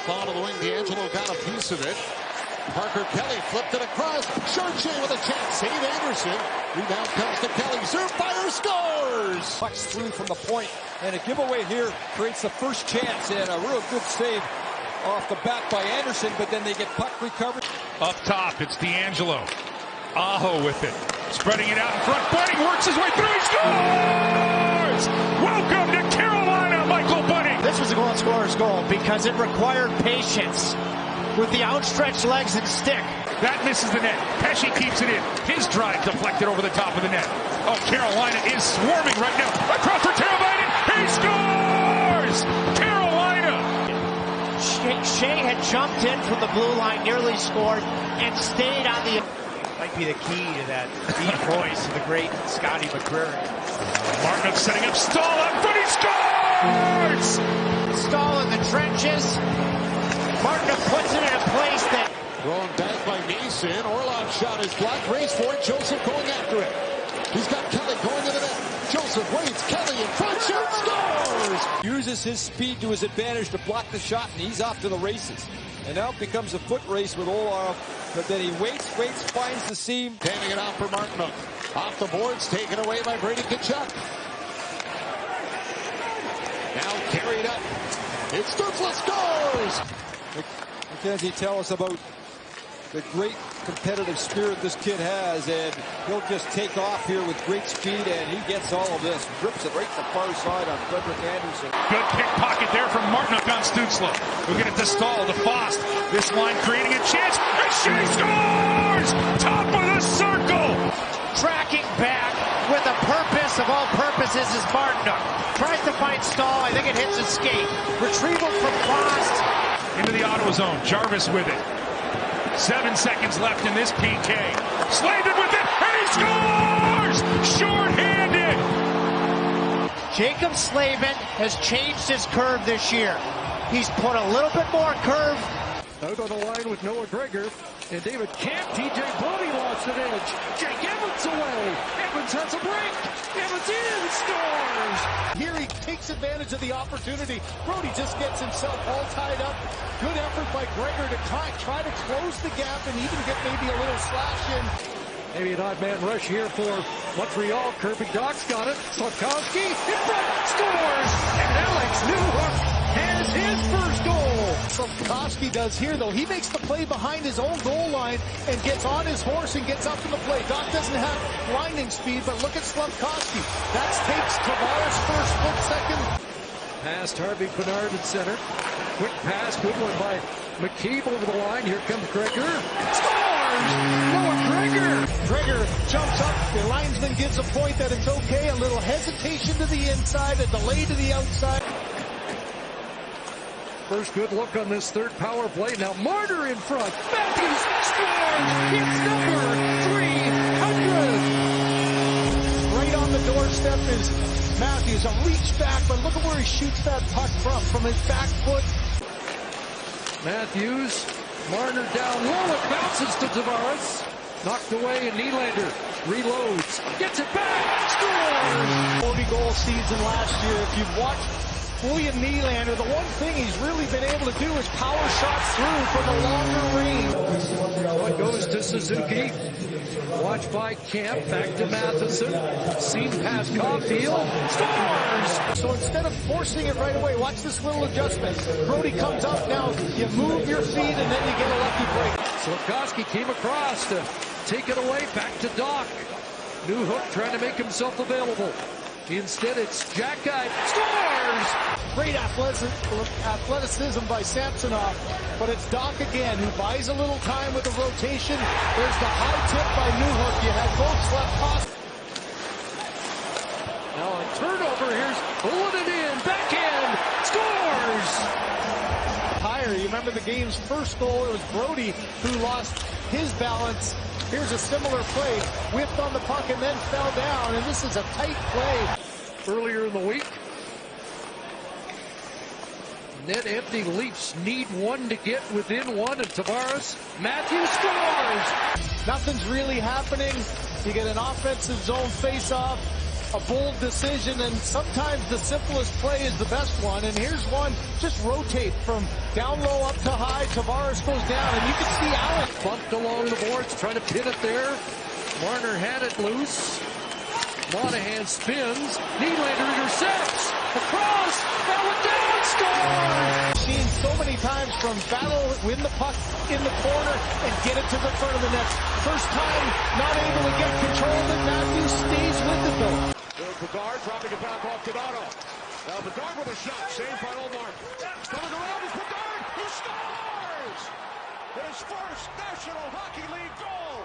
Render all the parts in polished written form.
Off onto the wing, D'Angelo got a piece of it. Parker Kelly flipped it across. Chartier with a chance. Save Anderson. Rebound comes to Kelly. Zerfire scores! Pucks through from the point, and a giveaway here creates the first chance, and a real good save off the bat by Anderson, but then they get puck recovered. Up top, it's D'Angelo. Aho with it. Spreading it out in front. Bunting works his way through. He scores! Welcome to Carolina, Michael Bunting. This was a goal scorer's goal because it required patience with the outstretched legs and stick. That misses the net. Pesce keeps it in. His drive deflected over the top of the net. Oh, Carolina is swarming right now. Across for Teravainen. He scores! Carolina! Shea had jumped in from the blue line, nearly scored, and stayed on the... Might be the key to that deep voice of the great Scotty McCreary. Martin setting up Stahl up front. He scores! Stahl in the trenches. Martin puts it in a place that... Thrown back by Mason. Orlov shot is blocked. Race for it. Joseph going after it. He's got Kelly going to the net. Joseph waits. Kelly in front. Shot scores! Uses his speed to his advantage to block the shot, and he's off to the races. And now it becomes a foot race with Orlov, but then he waits, finds the seam. Handing it out for Martin. Off the boards, taken away by Brady Tkachuk. Now carried up. It's Stützle scores! Mackenzie, tell us about the great competitive spirit this kid has, and he'll just take off here with great speed, and he gets all of this. Rips it right to the far side on Frederik Andersen. Good pick pocket there from Martinook on Stützle. We'll get it to Stahl, to Fost. This line creating a chance, and she scores! Top of the circle! Tracking back with the purpose of all purposes is Martinook. Tries to find Stahl. I think it hits his skate. Retrieval from Fost. Into the auto zone. Jarvis with it. 7 seconds left in this PK. Slavin with it, and he scores! Short-handed! Jacob Slavin has changed his curve this year. He's put a little bit more curve. Out on the line with Noah Gregor and David Camp. TJ Brody lost an edge. Jake Evans away. Evans has a break. Evans in, scores! Here he takes advantage of the opportunity. Brody just gets himself all tied up. Good effort by Gregor to try to close the gap and even get maybe a little slash in. Maybe an odd man rush here for Montreal. Kirby Doc's got it. Slavkovsky in front, scores! And Alex Newhook has his first goal. Slavkovsky does here, though. He makes the play behind his own goal line and gets on his horse and gets up in the play. Doc doesn't have blinding speed, but look at Slavkovsky. That takes Tavares' first split second. Past Harvey Bernard at center. Quick pass, good one by McKeeb over the line. Here comes Gregor. Scores! Noah Gregor! Gregor jumps up. The linesman gives a point that it's okay. A little hesitation to the inside, a delay to the outside. First good look on this third power play. Now Marner in front. Matthews scores! It's number 300! Right on the doorstep is Matthews. A reach back, but look at where he shoots that puck from his back foot. Matthews, Marner down low. It bounces to Tavares. Knocked away, and Nylander reloads. Gets it back. Scores! 40-goal season last year. If you've watched William Nylander, the one thing he's really been able to do is power shots through for the longer range. One goes to Suzuki. Watched by Camp. Back to Matheson. Seen past Caulfield. Scores! So instead of forcing it right away, watch this little adjustment. Brody comes up now. You move your feet and then you get a lucky break. Slavkovsky came across to take it away. Back to Doc. Newhook trying to make himself available. Instead, it's Xhekaj. Scores! Great athleticism by Samsonov, but it's Doc again who buys a little time with the rotation. There's the high tip by Newhook. You had both Slavkovsky. Now a turnover. Here's pulling it in. Backhand. Scores! Higher. You remember the game's first goal. It was Brody who lost his balance. Here's a similar play. Whipped on the puck and then fell down. And this is a tight play. Earlier in the week, net empty. Leafs need one to get within one. And Tavares, Matthews scores! Nothing's really happening. You get an offensive zone face-off. a bold decision, and sometimes the simplest play is the best one. And here's one, just rotate from down low up to high. Tavares goes down, and you can see Allen Bumped along the boards, trying to pin it there. Marner had it loose. Monahan spins. Nylander intercepts. Across. That one down. Score! Seen so many times from battle, win the puck in the corner and get it to the front of the net. First time not able to get control of it. Matthews stays with it though. Bedard dropping it back off Donato. Now Bedard with a shot, saved by Omar. Coming around is Bedard, who scores! His first National Hockey League goal!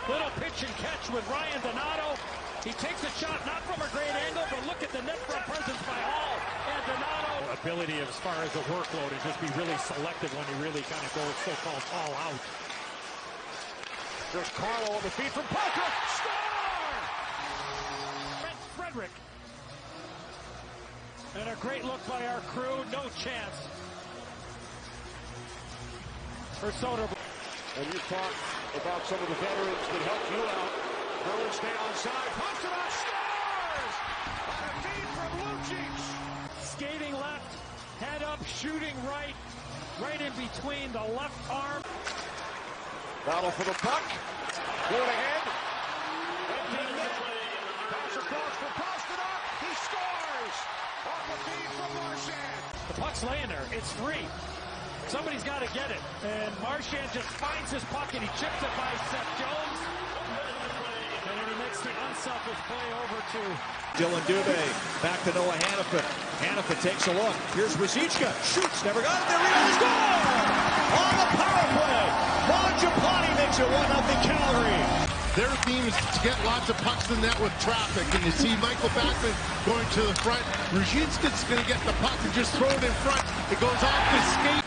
Little pitch and catch with Ryan Donato. He takes a shot, not from a great angle, but look at the net front presence by Hall and Donato. Ability as far as the workload and just be really selective when he really kind of goes so-called all out. There's Carlo on the feet from Parker. Score! Frederick. And a great look by our crew. No chance for Soderberg. And you talk about some of the veterans that helped you out. Bruins stay onside. Pumps it out. Scores! On a feed from Lucic. Skating left, head up, shooting right, right in between the left arm. Battle for the puck. Going ahead. Empty net. Pass across for Pastrnak. He scores! Off the feed from Marchand. The puck's laying there. It's free. Somebody's got to get it. And Marchand just finds his puck and he chips it by Seth Jones. And then he makes the unselfish play over to Dylan Dubé, back to Noah Hannafin. Hannafin takes a look. Here's Ruzicka. Shoots, never got it. There he is. Score! On the power play. Mangiapane makes it 1-0 Calgary. Their theme is to get lots of pucks in the net with traffic. And you see Michael Backman going to the front. Ruzicka's going to get the puck and just throw it in front. It goes off the skate.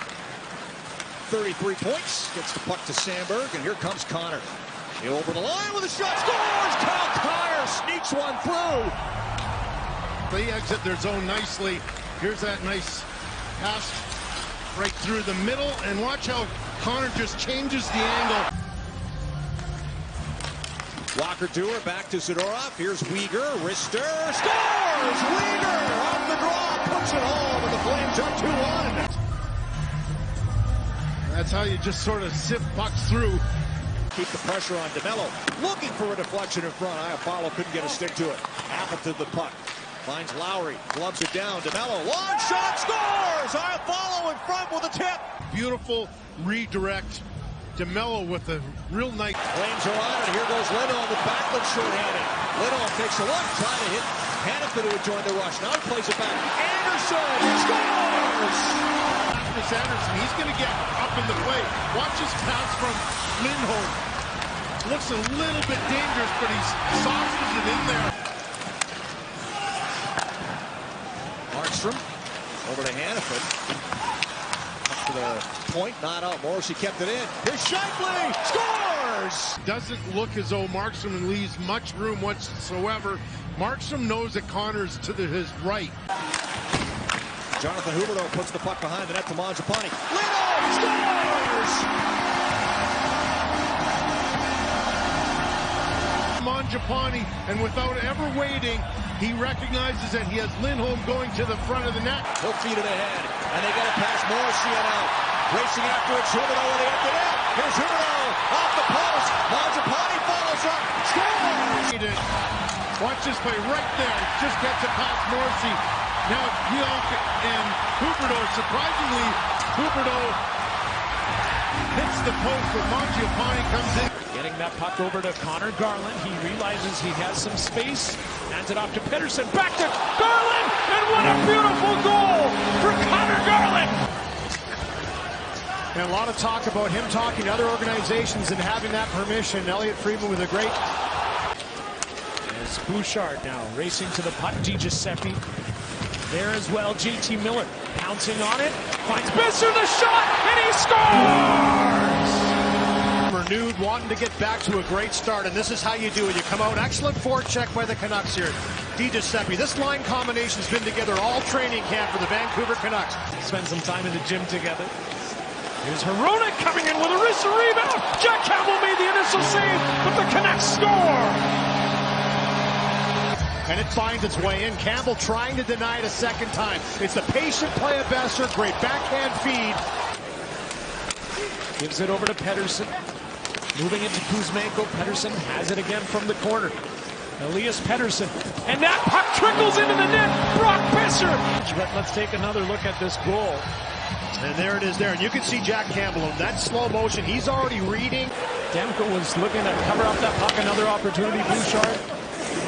33 points. Gets the puck to Sandberg, and here comes Connor. Over the line with a shot. Scores! Kyle Connor sneaks one through. They exit their zone nicely. Here's that nice pass right through the middle. And watch how Connor just changes the angle. Walker Dewar back to Zadorov. Here's Weegar. Rister scores! Weegar off the draw. Puts it home, and the Flames up 2-1. That's how you just sort of sift pucks through. Keep the pressure on DeMello. Looking for a deflection in front. Iafallo couldn't get a stick to it. Appleton to the puck. Finds Lowry. Gloves it down. DeMello. Long shot. Scores! Iafallo in front with a tip. Beautiful redirect. DeMello with a real nice. Flames are on it. Here goes Lindholm with Backlund short-handed. Lindholm takes a look. Trying to hit Hannafin, who would join the rush. Now he plays it back. Anderson scores! Rasmus Anderson, he's going to get up in the play. Watch his pass from Lindholm. Looks a little bit dangerous, but he's sauces it in there. Markstrom over to Hannafin. Up to the point, not out. Morrissey kept it in. Here's Scheifele. Scores! Doesn't look as though Markstrom leaves much room whatsoever. Markstrom knows that Connor's to his right. Jonathan Huberdeau puts the puck behind the net to Mangiapane. Lindholm scores! Mangiapane, and without ever waiting, he recognizes that he has Lindholm going to the front of the net. He'll feed it ahead, and they got to pass Morrissey and out. Racing after it, Huberdeau with the empty net. Here's Huberdeau off the post. Mangiapane follows up. Scores! Watch this play right there. Just gets it past Morrissey. Now Pionk and Huberdeau, surprisingly, Huberdeau hits the post, but Mangiapane comes in. getting that puck over to Connor Garland. He realizes he has some space. Hands it off to Pettersson. Back to Garland! And what a beautiful goal for Connor Garland! And a lot of talk about him talking to other organizations and having that permission. Elliot Friedman with a great... As Bouchard now racing to the puck. DiGiuseppe there as well. JT Miller pouncing on it. Finds Besser the shot, and he scores! Renewed, wanting to get back to a great start, and this is how you do it. You come out, excellent forecheck by the Canucks here. DiGiuseppe, this line combination's been together all training camp for the Vancouver Canucks. Spend some time in the gym together. Here's Hronek coming in with a wrist rebound. Jack Campbell made the initial save, but the Canucks score. And it finds its way in. Campbell trying to deny it a second time. It's the patient play of Besser. Great backhand feed. Gives it over to Pettersson. Moving into Kuzmenko. Pettersson has it again from the corner. Elias Pettersson. And that puck trickles into the net. Brock Besser. But let's take another look at this goal. And there it is there. And you can see Jack Campbell in that slow motion. He's already reading. Demko was looking to cover up that puck. Another opportunity. Bouchard.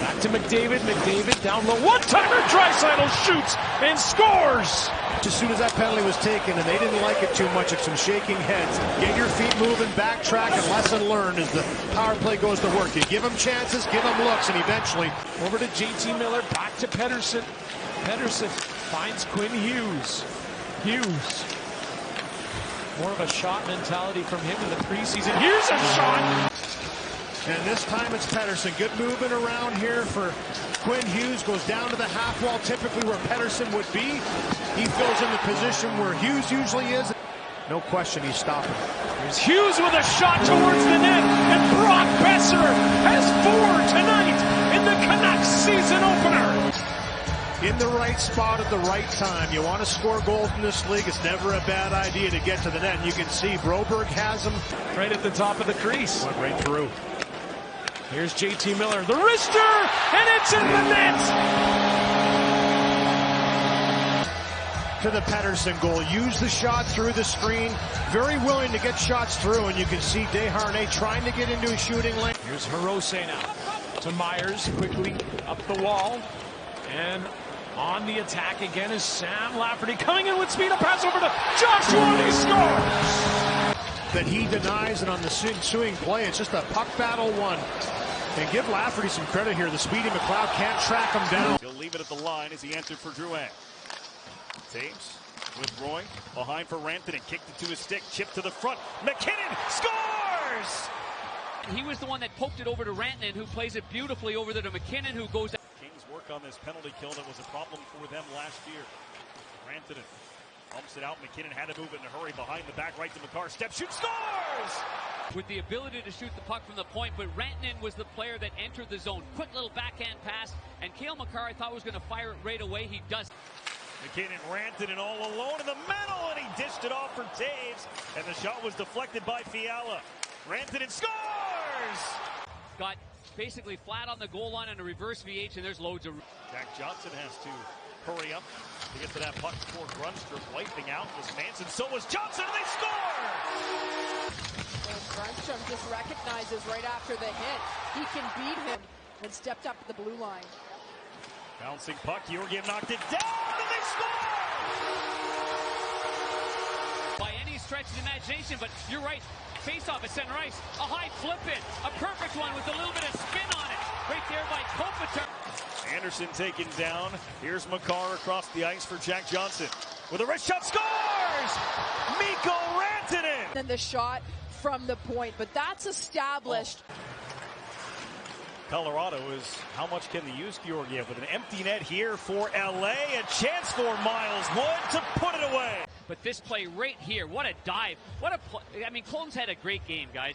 Back to McDavid. McDavid down low. One-timer. Draisaitl shoots and scores. As soon as that penalty was taken, and they didn't like it too much, of some shaking heads. Get your feet moving, backtrack, and lesson learned as the power play goes to work. You give them chances, give them looks, and eventually over to JT Miller, back to Pettersson. Pettersson finds Quinn Hughes. Hughes. More of a shot mentality from him in the preseason. Here's a shot! And this time it's Pettersson. Good movement around here for Quinn Hughes. Goes down to the half wall, typically where Pettersson would be. He fills in the position where Hughes usually is. No question he's stopping. Here's Hughes with a shot towards the net. And Brock Besser has 4 tonight in the Canucks season opener. In the right spot at the right time. You want to score goals in this league, it's never a bad idea to get to the net. And you can see Broberg has him right at the top of the crease. Went right through. Here's JT Miller, the wrister, and it's in the net! To the Pettersson goal. Use the shot through the screen. Very willing to get shots through, and you can see Desharnais trying to get into a shooting lane. Here's Hirose now. To Myers, quickly up the wall. And on the attack again is Sam Lafferty coming in with speed. A pass over to Joshua, and he scores! That he denies, and on the ensuing play, it's just a puck battle one. And give Lafferty some credit here. The speedy McLeod can't track him down. He'll leave it at the line as he entered for Drouin. Taves with Roy behind for Rantanen. Kicked it to his stick, chipped to the front. McKinnon scores! He was the one that poked it over to Rantanen, who plays it beautifully over there to McKinnon, who goes. Kings work on this penalty kill that was a problem for them last year. Rantanen bumps it out. McKinnon had to move it in a hurry behind the back, right to McCarr. Step shoot, scores! With the ability to shoot the puck from the point, but Rantanen was the player that entered the zone. Quick little backhand pass, and Cale Makar, I thought, was going to fire it right away. He does. McKinnon Rantanen all alone in the middle, and he dished it off for Taves, and the shot was deflected by Fiala. Rantanen scores! Got basically flat on the goal line on a reverse VH, and there's loads of. Jack Johnson has to hurry up to get to that puck before Grunstrom wiping out was Manson. So was Johnson, and they score! And Grunstrom just recognizes right after the hit he can beat him and stepped up to the blue line. Bouncing puck, Georgiev knocked it down, and they score! By any stretch of the imagination, but you're right. Face-off at center ice, a high flip in, a perfect one with a little bit of spin on it, right there by Kopitar. Anderson taken down. Here's Makar across the ice for Jack Johnson. With a wrist shot, scores! Mikko Rantanen! And the shot from the point, but that's established. Colorado is, how much can they use Georgiev with an empty net here for LA? A chance for Miles Wood to put it away. But this play right here, what a dive. What a play. I mean, Colton's had a great game, guys.